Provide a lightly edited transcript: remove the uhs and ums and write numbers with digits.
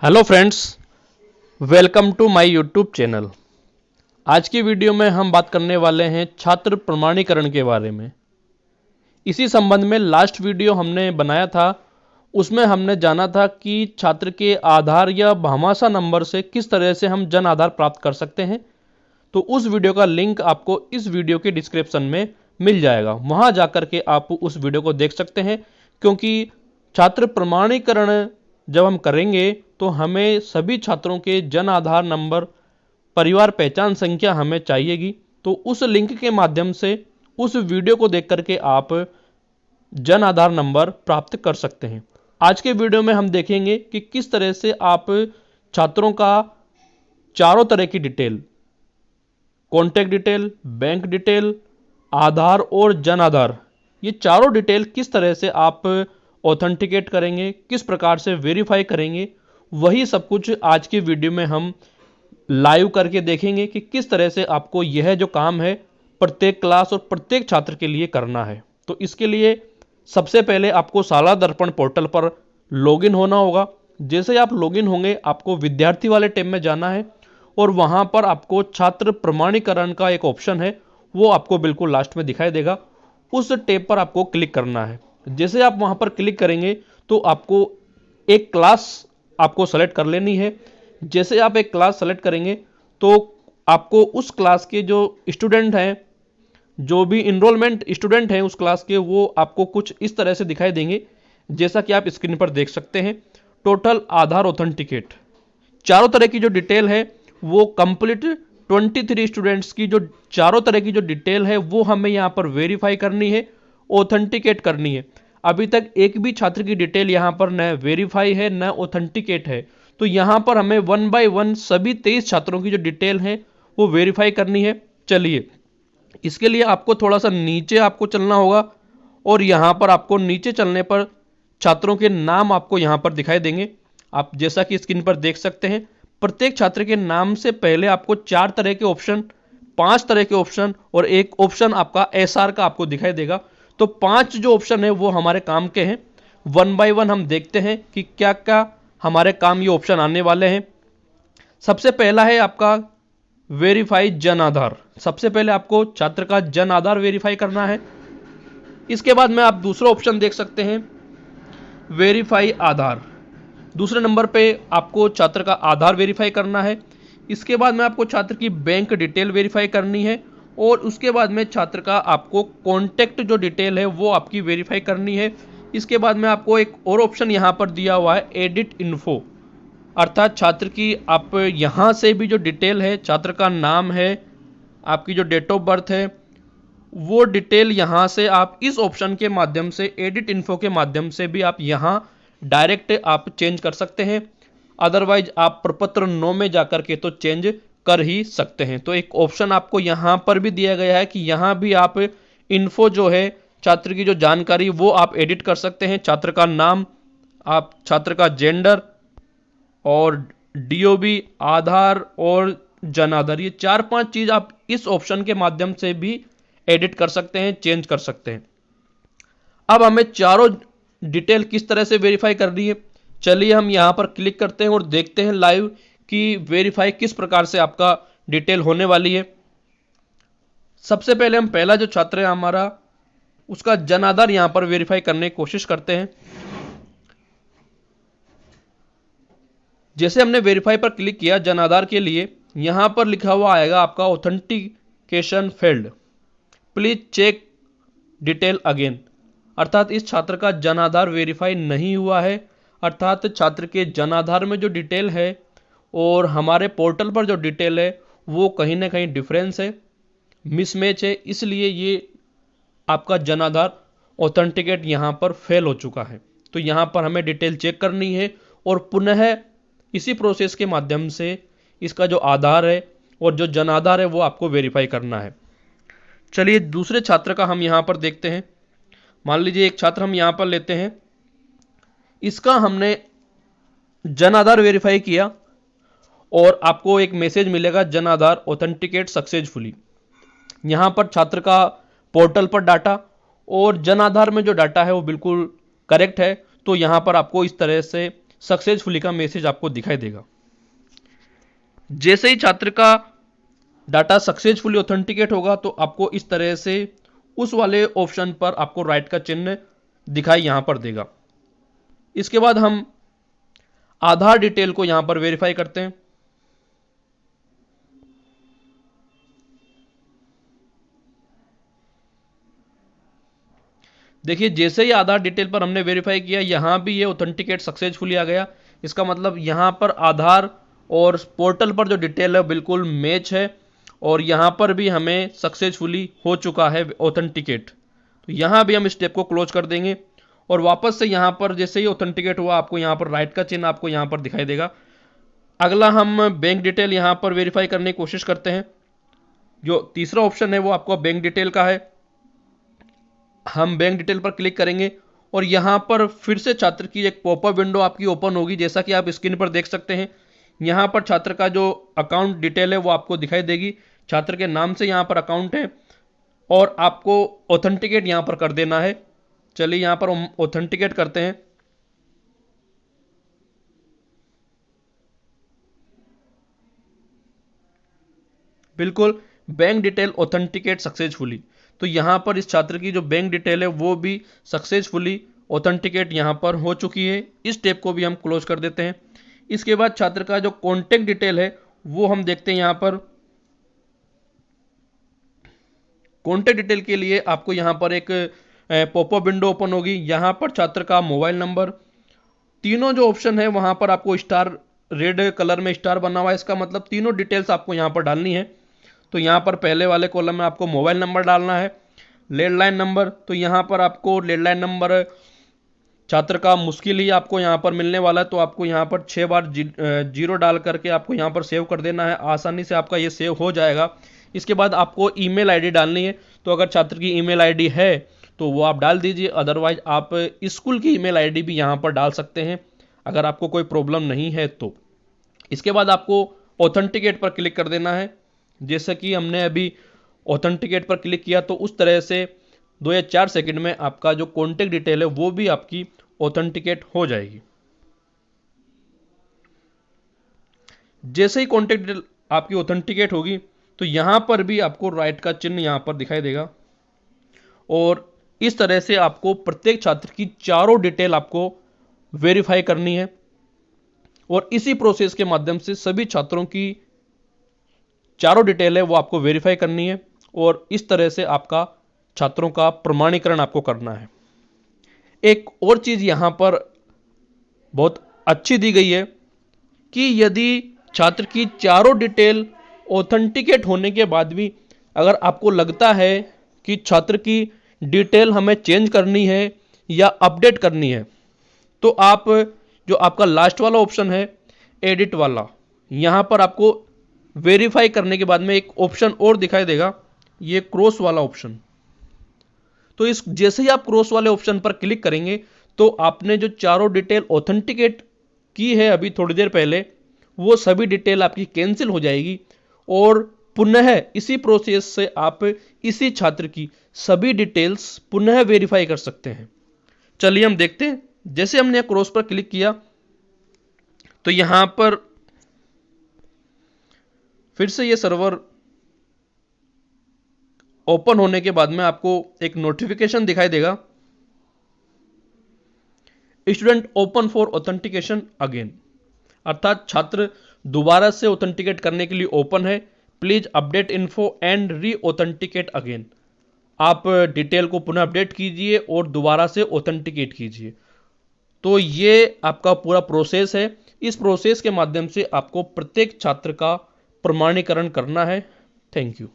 Hello friends, welcome to my YouTube channel. आज की video में हम बात करने वाले हैं छात्र प्रमाणीकरण के बारे में। इसी संबंध में लास्ट वीडियो हमने बनाया था, उसमें हमने जाना था कि छात्र के आधार या भामाशाह नंबर से किस तरह से हम जन आधार प्राप्त कर सकते हैं। तो उस वीडियो का लिंक आपको इस वीडियो के डिस्क्रिप्शन में मिल जाएगा, वहाँ जाकर के आप उस वीडियो को देख सकते हैं। क्योंकि छात्र प्रमाणीकरण जब हम करेंगे तो हमें सभी छात्रों के जन आधार नंबर, परिवार पहचान संख्या हमें चाहिएगी। तो उस लिंक के माध्यम से उस वीडियो को देख करके आप जन आधार नंबर प्राप्त कर सकते हैं। आज के वीडियो में हम देखेंगे कि किस तरह से आप छात्रों का चारों तरह की detail, contact detail, bank detail, Aadhaar और जन आधार, ये चारों डिटेल किस तरह से आप ऑथेंटिकेट करेंगे, किस प्रकार से वेरीफाई करेंगे, वही सब कुछ आज की वीडियो में हम लाइव करके देखेंगे कि किस तरह से आपको यह जो काम है प्रत्येक क्लास और प्रत्येक छात्र के लिए करना है। तो इसके लिए सबसे पहले आपको शाला दर्पण पोर्टल पर लॉगिन होना होगा। जैसे ही आप लॉगिन होंगे, आपको विद्यार्थी वाले टैब में जाना है और वहां पर आपको छात्र प्रमाणीकरण का एक ऑप्शन है, वो आपको बिल्कुल लास्ट में दिखाई देगा। उस टैब पर आपको क्लिक करना है। जैसे आप वहां पर क्लिक करेंगे तो आपको एक क्लास आपको सेलेक्ट कर लेनी है। जैसे आप एक क्लास सेलेक्ट करेंगे तो आपको उस क्लास के जो स्टूडेंट हैं, जो भी इनरोलमेंट स्टूडेंट हैं उस क्लास के, वो आपको कुछ इस तरह से दिखाई देंगे, जैसा कि आप स्क्रीन पर देख सकते हैं। टोटल, आधार, ऑथेंटिकेट, चारों तरह की जो डिटेल है वो कंप्लीट 23 स्टूडेंट्स की जो चारों तरह की जो डिटेल है वो हमें यहाँ पर वेरीफाई करनी है, ऑथेंटिकेट करनी है। अभी तक एक भी छात्र की डिटेल यहाँ पर न वेरीफाई है न ऑथेंटिकेट है। तो यहाँ पर हमें 1 बाय 1 सभी 23 छात्रों की जो डिटेल है वो वेरीफाई करनी है। चलिए, इसके लिए आपको थोड़ा सा नीचे आपको चलना होगा और यहाँ पर आपको नीचे चलने पर छात्रों के नाम आपको यहाँ पर दिखाई देंगे। आप जैसा कि स्क्रीन पर देख सकते हैं, प्रत्येक छात्र के नाम से पहले आपको 4 तरह के ऑप्शन, 5 तरह के ऑप्शन और एक ऑप्शन आपका एसआर का आपको दिखाई देगा। तो 5 जो ऑप्शन है वो हमारे काम के हैं। 1 बाय 1 हम देखते हैं कि क्या क्या हमारे काम ये ऑप्शन आने वाले हैं। सबसे पहला है आपका वेरीफाई जन आधार। सबसे पहले आपको छात्र का जन आधार वेरीफाई करना है। इसके बाद में आप दूसरा ऑप्शन देख सकते हैं, वेरीफाई आधार। दूसरे नंबर पे आपको छात्र का आधार वेरीफाई करना है। इसके बाद में आपको छात्र की बैंक डिटेल वेरीफाई करनी है और उसके बाद में छात्र का आपको कॉन्टैक्ट जो डिटेल है वो आपकी वेरीफाई करनी है। इसके बाद में आपको एक और ऑप्शन यहाँ पर दिया हुआ है, एडिट इन्फो, अर्थात छात्र की आप यहाँ से भी जो डिटेल है, छात्र का नाम है, आपकी जो डेट ऑफ बर्थ है, वो डिटेल यहाँ से आप इस ऑप्शन के माध्यम से, एडिट इन्फो के माध्यम से भी आप यहाँ डायरेक्ट आप चेंज कर सकते हैं। अदरवाइज आप प्रपत्र 9 में जाकर के तो चेंज कर ही सकते हैं। तो एक ऑप्शन आपको यहाँ पर भी दिया गया है कि यहाँ भी आप इन्फो जो है, छात्र की जो जानकारी, वो आप एडिट कर सकते हैं। छात्र का नाम, आप छात्र का जेंडर और डीओबी, आधार और जन आधार, ये 4-5 चीज आप इस ऑप्शन के माध्यम से भी एडिट कर सकते हैं, चेंज कर सकते हैं। अब हमें चारों डिटेल किस तरह से वेरीफाई करनी है, चलिए हम यहां पर क्लिक करते हैं और देखते हैं लाइव कि वेरीफाई किस प्रकार से आपका डिटेल होने वाली है। सबसे पहले हम पहला जो छात्र है हमारा, उसका जन आधार यहां पर वेरीफाई करने की कोशिश करते हैं। जैसे हमने वेरीफाई पर क्लिक किया जन आधार के लिए, यहां पर लिखा हुआ आएगा आपका authentication failed, please check detail again, अर्थात इस छात्र का जन आधार वेरीफाई नहीं हुआ है। अर्थात छात्र के जन आधार में जो डिटेल है और हमारे पोर्टल पर जो डिटेल है वो कहीं ना कहीं डिफरेंस है, मिसमैच है, इसलिए ये आपका जन आधार ऑथेंटिकेट यहाँ पर फेल हो चुका है। तो यहाँ पर हमें डिटेल चेक करनी है और पुनः इसी प्रोसेस के माध्यम से इसका जो आधार है और जो जन आधार है वो आपको वेरीफाई करना है। चलिए दूसरे छात्र का हम यहाँ पर देखते हैं। मान लीजिए एक छात्र हम यहाँ पर लेते हैं, इसका हमने जन आधार वेरीफाई किया और आपको एक मैसेज मिलेगा, जन आधार ऑथेंटिकेट सक्सेसफुली। यहाँ पर छात्र का पोर्टल पर डाटा और जन आधार में जो डाटा है वो बिल्कुल करेक्ट है। तो यहाँ पर आपको इस तरह से सक्सेसफुली का मैसेज आपको दिखाई देगा। जैसे ही छात्र का डाटा सक्सेसफुली ऑथेंटिकेट होगा तो आपको इस तरह से उस वाले ऑप्शन पर आपको राइट का चिन्ह दिखाई यहां पर देगा। इसके बाद हम आधार डिटेल को यहां पर वेरीफाई करते हैं। देखिए जैसे ही आधार डिटेल पर हमने वेरीफाई किया, यहां भी ये ऑथेंटिकेट सक्सेसफुली आ गया। इसका मतलब यहां पर आधार और पोर्टल पर जो डिटेल है बिल्कुल मैच है और यहां पर भी हमें सक्सेसफुली हो चुका है ऑथेंटिकेट। तो यहां भी हम इस स्टेप को क्लोज कर देंगे और वापस से यहां पर जैसे ही ऑथेंटिकेट हुआ आपको यहां पर राइट का चिन्ह आपको यहां पर दिखाई देगा। अगला हम बैंक डिटेल यहां पर वेरीफाई करने की कोशिश करते हैं। जो तीसरा ऑप्शन है वो आपको बैंक डिटेल का है। हम बैंक डिटेल पर क्लिक करेंगे और यहां पर फिर से छात्र की एक पॉपअप विंडो आपकी ओपन होगी। जैसा कि आप स्क्रीन पर देख सकते हैं, यहां पर छात्र का जो अकाउंट डिटेल है वो आपको दिखाई देगी। छात्र के नाम से यहां पर अकाउंट है और आपको ऑथेंटिकेट यहां पर कर देना है। चलिए यहां पर ऑथेंटिकेट करते हैं। बिल्कुल बैंक डिटेल ऑथेंटिकेट सक्सेसफुली। तो यहां पर इस छात्र की जो बैंक डिटेल है वो भी सक्सेसफुली ऑथेंटिकेट यहां पर हो चुकी है। इस स्टेप को भी हम क्लोज कर देते हैं। इसके बाद छात्र का जो कॉन्टेक्ट डिटेल है वो हम देखते हैं। यहां पर कॉन्टेक्ट डिटेल के लिए आपको यहां पर एक पॉपअप विंडो ओपन होगी। यहां पर छात्र का मोबाइल नंबर, तीनों जो ऑप्शन है वहां पर आपको स्टार, रेड कलर में स्टार बना हुआ है, इसका मतलब तीनों डिटेल्स आपको यहां पर डालनी है। तो यहां पर पहले वाले कॉलम में आपको मोबाइल नंबर डालना है। लैंडलाइन नंबर, तो यहां पर आपको लैंडलाइन नंबर छात्र का मुश्किल ही आपको यहां पर मिलने वाला है, तो आपको यहां पर 6 बार जीरो डाल करके आपको यहां पर सेव कर देना है। आसानी से आपका ये सेव हो जाएगा। इसके बाद आपको ईमेल आईडी डालनी है। तो अगर छात्र की ईमेल आईडी है तो वो आप डाल दीजिए, अदरवाइज आप स्कूल की ईमेल आईडी भी यहां पर डाल सकते हैं अगर आपको कोई प्रॉब्लम नहीं है तो। इसके बाद आपको ऑथेंटिकेट पर क्लिक कर देना है। जैसे कि हमने अभी ऑथेंटिकेट पर क्लिक किया तो उस तरह से 2 या 4 सेकंड में आपका जो कॉन्टेक्ट डिटेल है वो भी आपकी ऑथेंटिकेट हो जाएगी। जैसे ही कॉन्टेक्ट डिटेल आपकी ऑथेंटिकेट होगी तो यहां पर भी आपको राइट का चिन्ह यहां पर दिखाई देगा और इस तरह से आपको प्रत्येक छात्र की चारों डिटेल आपको वेरीफाई करनी है और इसी प्रोसेस के माध्यम से सभी छात्रों की चारों डिटेल है वो आपको वेरीफाई करनी है और इस तरह से आपका छात्रों का प्रमाणीकरण आपको करना है। एक और चीज यहां पर बहुत अच्छी दी गई है कि यदि छात्र की चारों डिटेल ऑथेंटिकेट होने के बाद भी अगर आपको लगता है कि छात्र की डिटेल हमें चेंज करनी है या अपडेट करनी है, तो आप जो आपका लास्ट वाला ऑप्शन है एडिट वाला, यहां पर आपको वेरीफाई करने के बाद में एक ऑप्शन और दिखाई देगा, ये क्रॉस वाला ऑप्शन। तो इस जैसे ही आप क्रॉस वाले ऑप्शन पर क्लिक करेंगे तो आपने जो चारों डिटेल ऑथेंटिकेट की है अभी थोड़ी देर पहले, वो सभी डिटेल आपकी कैंसिल हो जाएगी और पुनः इसी प्रोसेस से आप इसी छात्र की सभी डिटेल्स पुनः वेरीफाई कर सकते हैं। चलिए हम देखते हैं। जैसे हमने क्रॉस पर क्लिक किया तो यहां पर फिर से ये सर्वर ओपन होने के बाद में आपको एक नोटिफिकेशन दिखाई देगा, student open for authentication again, अर्थात छात्र दोबारा से ऑथेंटिकेट करने के लिए ओपन है। Please update info and re authenticate again, आप डिटेल को पुनः अपडेट कीजिए और दोबारा से ऑथेंटिकेट कीजिए। तो ये आपका पूरा प्रोसेस है। इस प्रोसेस के माध्यम से आपको प्रत्येक छात्र का प्रमाणीकरण करना है। Thank you.